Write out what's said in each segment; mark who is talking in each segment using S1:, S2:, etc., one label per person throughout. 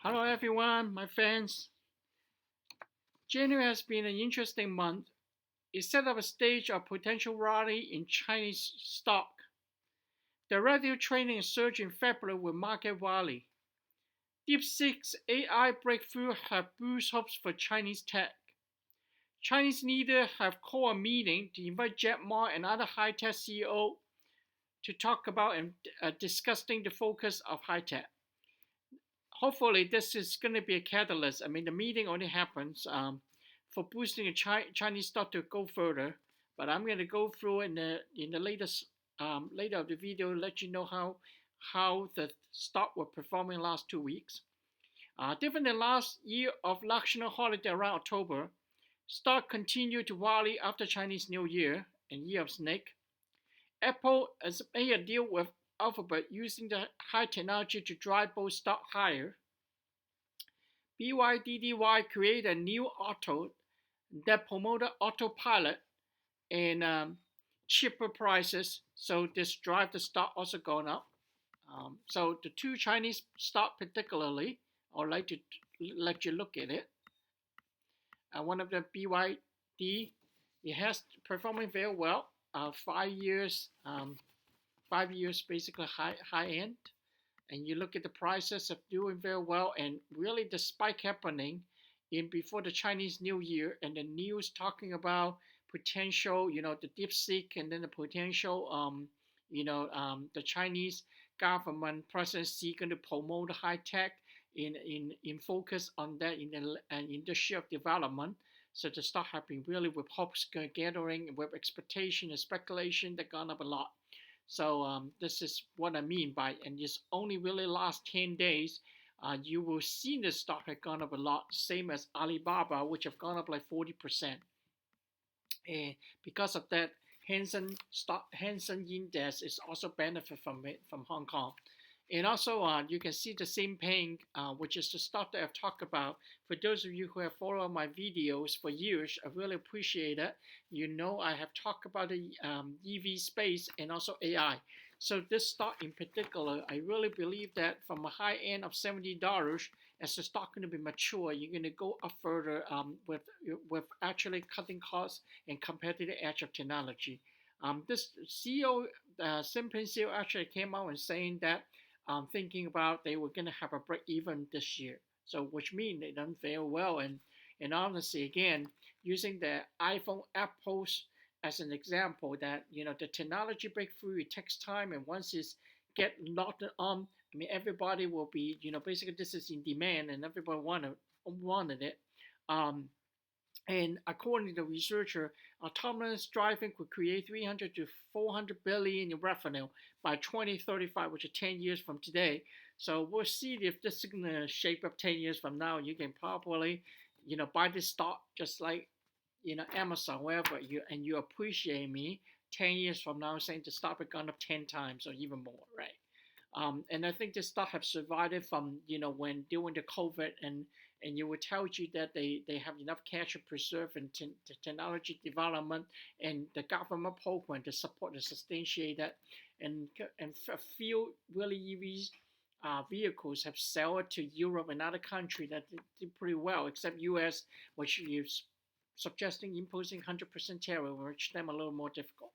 S1: Hello everyone, my friends. January has been an interesting month. It set up a stage of potential rally in Chinese stock. The radio trading surged in February with market rally. DeepSeek's AI breakthrough have boost hopes for Chinese tech. Chinese leaders have called a meeting to invite Jack Ma and other high-tech CEO to talk about and discussing the focus of high-tech. Hopefully this is going to be a catalyst. I mean, the meeting only happens for boosting a Chinese stock to go further. But I'm going to go through in the latest later of the video, let you know how the stock were performing last 2 weeks. Different than last year of national holiday around October, stock continued to rally after Chinese New Year and Year of Snake. Apple has made a deal with Alphabet using the high technology to drive both stock higher. BYDDY created a new auto that promoted autopilot and cheaper prices. So this drive the stock also going up. So the two Chinese stock particularly, I would like to let you look at it. One of the BYD, it has performing very well. 5 years, 5 years basically high end, and you look at the prices of doing very well, and really the spike happening in before the Chinese New Year, and the news talking about potential, the DeepSeek, and then the potential, the Chinese government presidency going to promote high tech in focus on that in the industry of development. So the stock have been really with hopes gathering, with expectation and speculation that gone up a lot. So this is what I mean by, and it's only really last 10 days, you will see the stock have gone up a lot, same as Alibaba, which have gone up like 40%. And because of that, Hansen Index is also benefit from it from Hong Kong. And also, you can see the same thing, which is the stock that I've talked about. For those of you who have followed my videos for years, I really appreciate it. You know I have talked about the EV space and also AI. So this stock in particular, I really believe that from a high end of $70, as the stock going to be mature, you're going to go up further with actually cutting costs and competitive edge of technology. This CEO, Simpin CEO, actually came out and saying that thinking about they were going to have a break even this year. So which means they done very well. And honestly, again, using the iPhone Apples as an example, that the technology breakthrough, it takes time, and once it's get locked on, I mean everybody will be, basically this is in demand and everybody wanted it. And according to the researcher, autonomous driving could create 300 to 400 billion in revenue by 2035, which is 10 years from today. So we'll see if this is going to shape up 10 years from now. You can probably, buy this stock just like, Amazon, wherever you appreciate me 10 years from now saying the stock has gone up 10 times or even more, right? And I think this stock have survived it from, when during the COVID, and you would tell you that they have enough cash to preserve and the technology development and the government program to support and substantiate that. And a few really EVs vehicles have sold to Europe and other countries that did pretty well, except US, which is suggesting imposing 100% tariff, which them a little more difficult.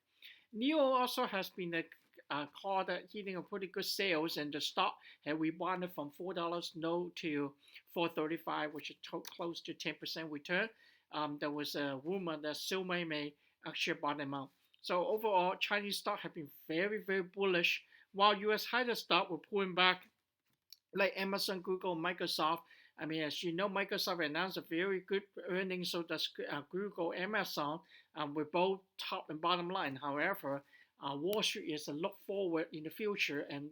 S1: NIO also has been called hitting a pretty good sales, and the stock had rebounded from $4 no to 4.35, which is close to 10% return. There was a rumor that Silmei may actually bottom out. So overall, Chinese stock have been very, very bullish, while US higher stock were pulling back, like Amazon, Google, Microsoft. I mean, as you know, Microsoft announced a very good earnings, so does Google, Amazon, with both top and bottom line. However, Wall Street is a look forward in the future, and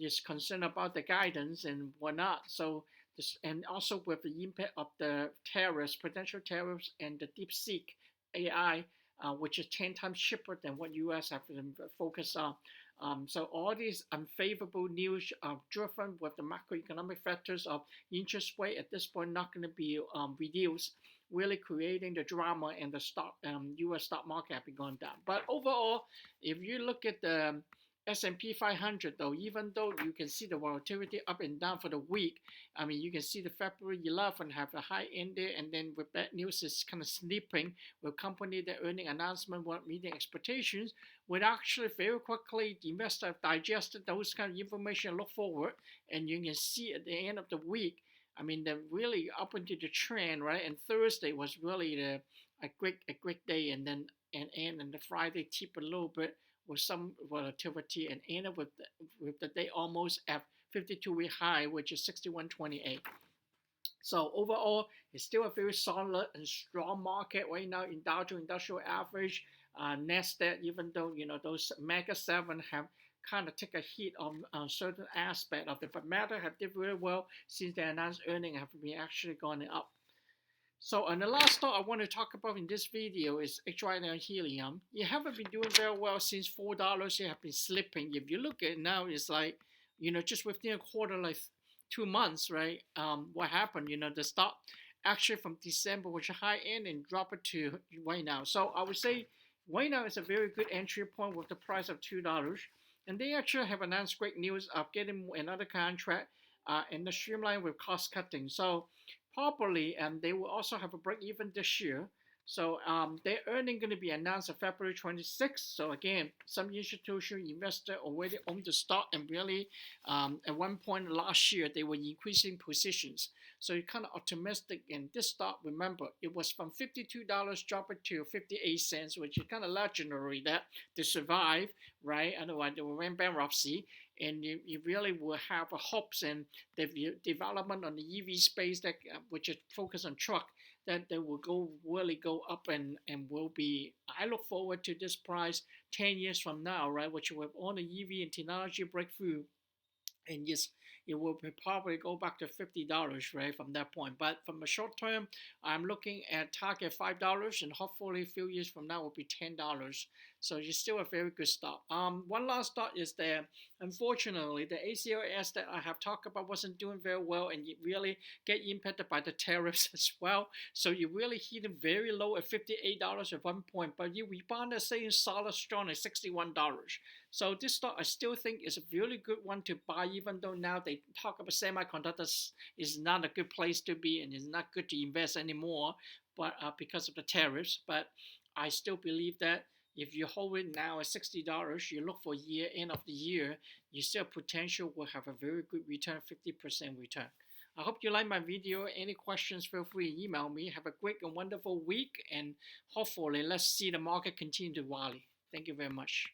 S1: is concerned about the guidance and whatnot. So this, and also with the impact of the tariffs, potential tariffs, and the DeepSeek AI, which is 10 times cheaper than what US have been focused on. So all these unfavorable news are driven with the macroeconomic factors of interest rate at this point not going to be reduced, really creating the drama, and the stock U.S. stock market have been going down. But overall, if you look at the S&P 500 though, even though you can see the volatility up and down for the week, I mean, you can see the February 11 have a high end there, and then with bad news is kind of sleeping with company that earning announcement weren't meeting expectations, would actually very quickly the investor have digested those kind of information, look forward, and you can see at the end of the week, I mean, they're really up into the trend, right? And Thursday was really a great day, and then and the Friday tip a little bit with some volatility, and ended with the day almost at 52-week high, which is 61.28. So overall, it's still a very solid and strong market right now in Dow Jones Industrial Average, Nasdaq. Even though those Mega 7 have kind of take a hit on certain aspect of it, but Meta have did very well since they announced earnings have been actually going up. So, and the last stock I want to talk about in this video is HYNL Helium. You haven't been doing very well since $4. You have been slipping. If you look at it now, it's like, just within a quarter, like 2 months, right? What happened? The stock actually from December was a high end and dropped it to right now. So I would say right now is a very good entry point with the price of $2. And they actually have announced great news of getting another contract and the streamline with cost cutting. So probably, and they will also have a break even this year. So their earnings going to be announced on February 26th. So again, some institutional investor already owned the stock, and really at one point last year they were increasing positions. So you're kind of optimistic in this stock. Remember, it was from $52 dropped to 58 cents, which is kind of legendary that to survive, right? Otherwise they will went bankruptcy. And you really will have hopes and the development on the EV space that which is focused on truck, that they will really go up and will be. I look forward to this price 10 years from now, right? Which will have all the EV and technology breakthrough, and yes, it will probably go back to $50, right, from that point. But from a short term, I'm looking at target $5, and hopefully a few years from now will be $10. So it's still a very good stock. One last thought is that unfortunately the ACLS that I have talked about wasn't doing very well, and it really get impacted by the tariffs as well. So you really hit it very low at $58 at one point, but you rebounded saying solid strong at $61. So this stock I still think is a really good one to buy, even though now they talk about semiconductors is not a good place to be and it's not good to invest anymore, but because of the tariffs. But I still believe that if you hold it now at $60, you look for year end of the year, you still potential will have a very good return, 50% return. I hope you like my video. Any questions, feel free to email me. Have a great and wonderful week, and hopefully let's see the market continue to rally. Thank you very much.